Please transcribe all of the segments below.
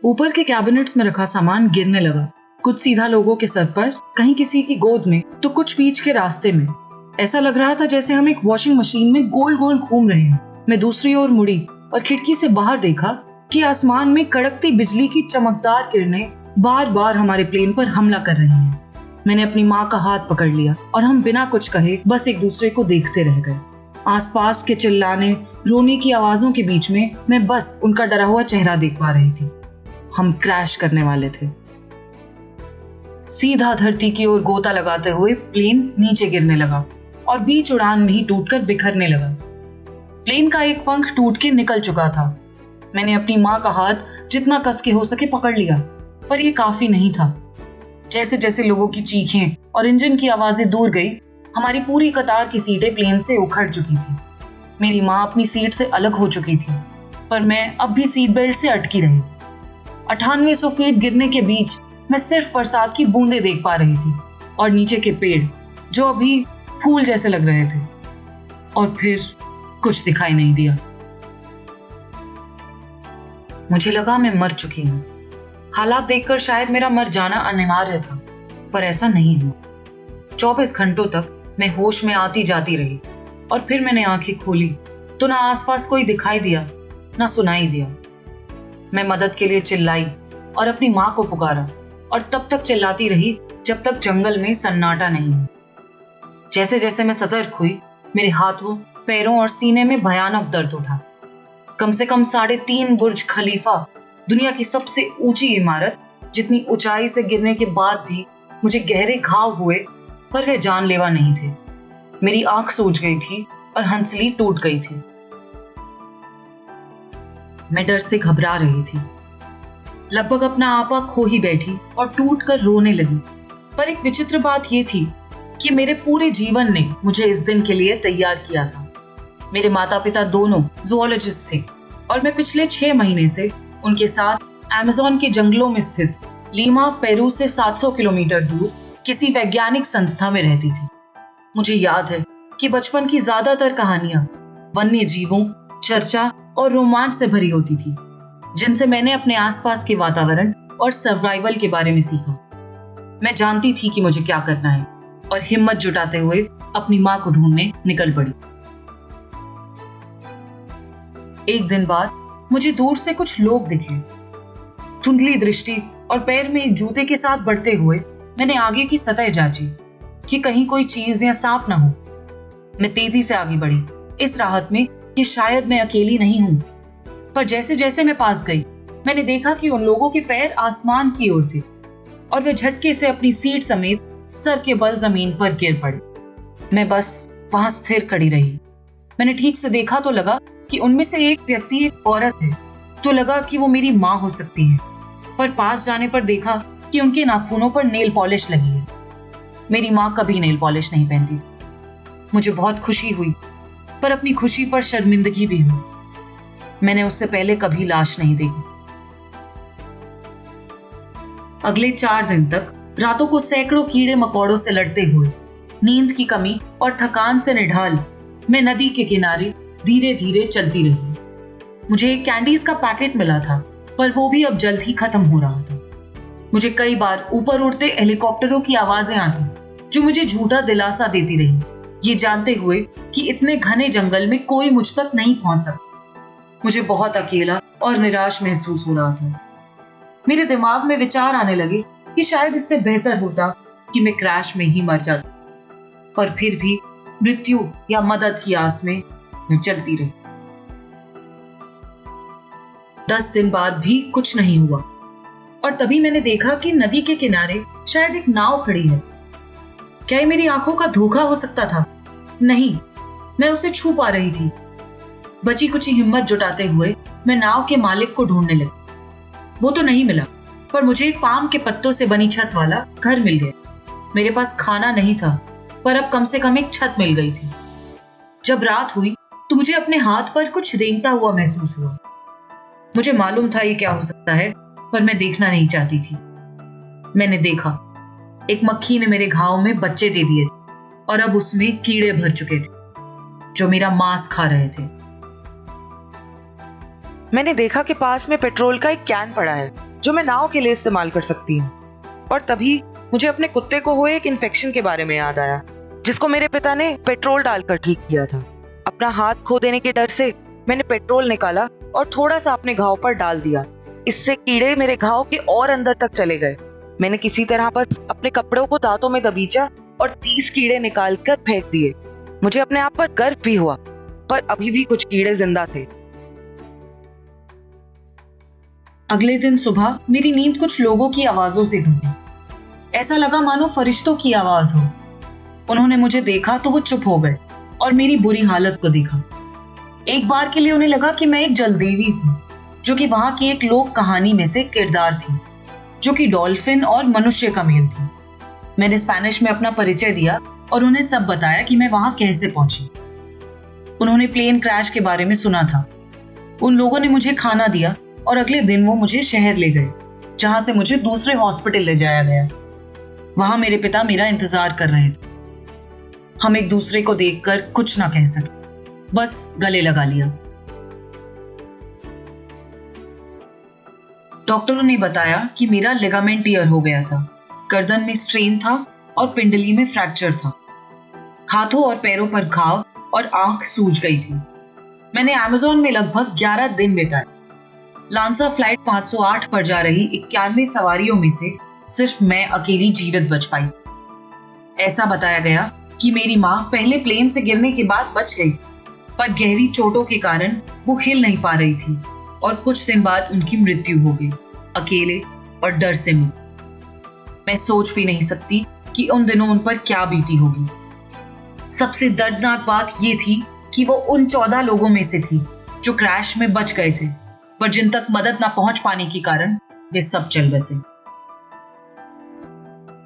ऊपर के कैबिनेट्स में रखा सामान गिरने लगा, कुछ सीधा लोगों के सर पर, कहीं किसी की गोद में, तो कुछ बीच के रास्ते में। ऐसा लग रहा था जैसे हम एक वॉशिंग मशीन में गोल गोल घूम रहे हैं। मैं दूसरी ओर मुड़ी और खिड़की से बाहर देखा कि आसमान में कड़कती बिजली की चमकदार किरणें बार बार हमारे प्लेन पर हमला कर रही हैं। मैंने अपनी माँ का हाथ पकड़ लिया और हम बिना कुछ कहे बस एक दूसरे को देखते रह गए। आसपास के चिल्लाने, रोने की आवाजों के बीच में मैं बस उनका डरा हुआ चेहरा देख पा रही थी। हम क्रैश करने वाले थे। सीधा धरती की ओर गोता लगाते हुए प्लेन नीचे गिरने लगा और बीच उड़ान में ही टूटकर बिखरने लगा। प्लेन का एक पंख टूट के निकल चुका था। मैंने अपनी माँ का हाथ जितना कस के हो सके पकड़ लिया, पर यह काफी नहीं था। जैसे जैसे लोगों की चीखें और इंजन की आवाजें दूर गई, हमारी पूरी कतार की सीटें प्लेन से उखड़ चुकी थी। मेरी माँ अपनी सीट से अलग हो चुकी थी, पर मैं अब भी सीट बेल्ट से अटकी रही। 9800 फीट गिरने के बीच मैं सिर्फ बरसात की बूंदें देख पा रही थी और नीचे के पेड़ जो अभी फूल जैसे लग रहे थे, और फिर कुछ दिखाई नहीं दिया। मुझे लगा मैं मर चुकी हूँ। हालात देखकर शायद मेरा मर जाना अनिवार्य था, पर ऐसा नहीं हुआ। 24 घंटों तक मैं होश में आती जाती रही और फिर मैंने आंखें खोली तो ना आसपास कोई दिखाई दिया, ना सुनाई दिया। मैं मदद के लिए चिल्लाई और अपनी माँ को पुकारा, और तब तक चिल्लाती रही जब तक जंगल में सन्नाटा नहीं हुआ। जैसे जैसे मैं सतर्क हुई, मेरे हाथों, पैरों और सीने में भयानक दर्द उठा। कम से कम 3.5 बुर्ज खलीफा, दुनिया की सबसे ऊंची इमारत, जितनी ऊंचाई से गिरने के बाद भी मुझे गहरे घाव हुए, पर वे जानलेवा नहीं थे। मेरी आंख सूज गई थी और हंसली टूट गई थी। मैं डर से घबरा रही थी, लगभग अपना आपा खो ही बैठी और टूट कर रोने लगी। पर एक विचित्र बात यह थी कि मेरे पूरे जीवन ने मुझे इस दिन के लिए तैयार किया था। मेरे माता पिता दोनों ज़ूलॉजिस्ट थे और मैं पिछले 6 महीने से उनके साथ अमेज़न के जंगलों में स्थित लीमा, पेरू से 700 किलोमीटर दूर किसी वैज्ञानिक संस्था में रहती थी। मुझे याद है कि बचपन की ज्यादातर कहानियां वन्य जीवों, चर्चा और रोमांच से भरी होती थी, जिनसे मैंने अपने आसपास के वातावरण और सर्वाइवल के बारे में सीखा। मैं जानती थी कि मुझे क्या करना है और हिम्मत जुटाते हुए अपनी माँ को ढूंढने निकल पड़ी। एक दिन बाद मुझे दूर से कुछ लोग दिखे। धुंधली दृष्टि और पैर में एक जूते के साथ बढ़ते हुए मैंने आगे की सतह जांची कि कहीं कोई चीज या सांप ना हो। मैं तेजी से आगे बढ़ी, इस राहत में कि शायद मैं अकेली नहीं हूं। पर जैसे जैसे मैं पास गई, मैंने देखा कि उन लोगों के पैर आसमान की ओर थे और वे झटके से अपनी सीट समेत सर के बल जमीन पर गिर पड़े। मैं बस वहां स्थिर खड़ी रही। मैंने ठीक से देखा तो लगा कि उनमें से एक व्यक्ति एक औरत है, तो लगा कि वो मेरी माँ हो सकती है। पर पास जाने पर देखा कि उनके नाखूनों पर नेल पॉलिश लगी है। मेरी माँ कभी नेल पॉलिश नहीं पहनती थी। मुझे बहुत खुशी हुई, पर अपनी खुशी पर शर्मिंदगी भी हुई। मैंने उससे पहले कभी लाश नहीं देखी। अगले 4 दिन तक रातों को सैकड़ों कीड़े मकोड़ों से लड़ते हुए, नींद की कमी और थकान से निढाल, मैं नदी के किनारे धीरे धीरे चलती रही। मुझे एक कैंडीज का पैकेट मिला था, पर वो भी अब जल्द ही खत्म हो रहा था। मुझे कई बार ऊपर उड़ते हेलीकॉप्टरों की आवाजें आती, जो मुझे झूठा दिलासा देती रही, ये जानते हुए कि इतने घने जंगल में कोई मुझ तक नहीं पहुंच सकता। मुझे बहुत अकेला और निराश महसूस हो रहा था। मेरे दिमाग में विचार आने लगे कि शायद इससे बेहतर होता कि मैं क्रैश में ही मर जाती, पर फिर भी मृत्यु या मदद की आस में मैं चलती रही। 10 दिन बाद भी कुछ नहीं हुआ, और तभी मैंने देखा कि नदी के किनारे शायद एक नाव खड़ी है। क्या ये मेरी आंखों का धोखा हो सकता था? नहीं, मैं उसे छू पा रही थी। बची कुछ हिम्मत जुटाते हुए मैं नाव के मालिक को ढूंढने लगी। वो तो नहीं मिला, पर मुझे एक पाम के पत्तों से बनी छत वाला घर मिल गया। मेरे पास खाना नहीं था, पर अब कम से कम एक छत मिल गई थी। जब रात हुई तो मुझे अपने हाथ पर कुछ रेंगता हुआ महसूस हुआ। मुझे मालूम था ये क्या हो सकता है, पर मैं देखना नहीं चाहती थी। मैंने देखा, एक मक्खी ने मेरे घाव में बच्चे दे दिए थे और अब उसमें कीड़े भर चुके थे, जो मेरा मांस खा रहे थे। मैंने देखा कि पास में पेट्रोल का एक कैन पड़ा है। जो मैं नाव के लिए इस्तेमाल कर सकती हूँ। और तभी मुझे अपने कुत्ते को हुए एक इन्फेक्शन के बारे में याद आया, जिसको मेरे पिता ने पेट्रोल डालकर ठीक किया था। अपना हाथ खो देने के डर से मैंने पेट्रोल निकाला और थोड़ा सा अपने घाव पर डाल दिया। इससे कीड़े मेरे घाव के और अंदर तक चले गए। मैंने किसी तरह बस अपने कपड़ों को दांतों में दबीचा और 30 कीड़े निकालकर फेंक दिए। मुझे अपने आप पर गर्व भी हुआ, पर अभी भी कुछ कीड़े जिंदा थे। अगले दिन सुबह मेरी नींद कुछ लोगों की आवाजों से टूटी। ऐसा लगा मानो फरिश्तों की आवाज हो। उन्होंने मुझे देखा तो वो चुप हो गए और मेरी बुरी हालत को देखा। एक बार के लिए उन्हें लगा कि मैं एक जलदेवी हूं, जो कि वहां की एक लोक कहानी में से किरदार थी, जो कि डॉल्फिन और मनुष्य का मेल थी। मैंने स्पेनिश में अपना परिचय दिया और उन्हें सब बताया कि मैं वहां कैसे पहुंची। उन्होंने प्लेन क्रैश के बारे में सुना था। उन लोगों ने मुझे खाना दिया और अगले दिन वो मुझे शहर ले गए, जहां से मुझे दूसरे हॉस्पिटल ले जाया गया। वहां मेरे पिता मेरा इंतजार कर रहे थे। हम एक दूसरे को देखकर कुछ ना कह सके, बस गले लगा लिया। डॉक्टरों ने बताया कि मेरा लिगामेंट टियर हो गया था, गर्दन में स्ट्रेन था और पिंडली में फ्रैक्चर था। हाथों और पैरों पर घाव और आंख सूज गई थी। मैंने अमेज़न में लगभग 11 दिन बिताए। लांसा फ्लाइट 508 पर जा रही 91 सवारियों में से सिर्फ मैं अकेली जीवित बच पाई। ऐसा बताया गया कि मेरी माँ पहले प्लेन से गिरने के बाद बच गई, पर गहरी चोटों के कारण वो हिल नहीं पा रही थी और कुछ दिन बाद उनकी मृत्यु हो गई, अकेले और डर से मुक्त। मैं सोच भी नहीं सकती कि उन दिनों उन पर क्या बीती होगी। सबसे दर्दनाक बात ये थी कि वो उन 14 लोगों में से थी जो क्रैश में बच गए थे, पर जिन तक मदद ना पहुंच पाने के कारण वे सब चल बसे।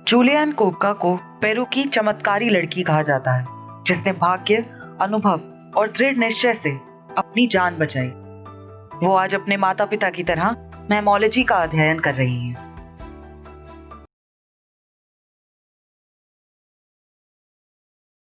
जूलियन कोपका को पेरू की चमत्कारी लड़की कहा जाता है, जिसने भाग्य, अनुभव और दृढ़ निश्चय से अपनी जान बचाई। वो आज अपने माता पिता की तरह मैमोलॉजी का अध्ययन कर रही है।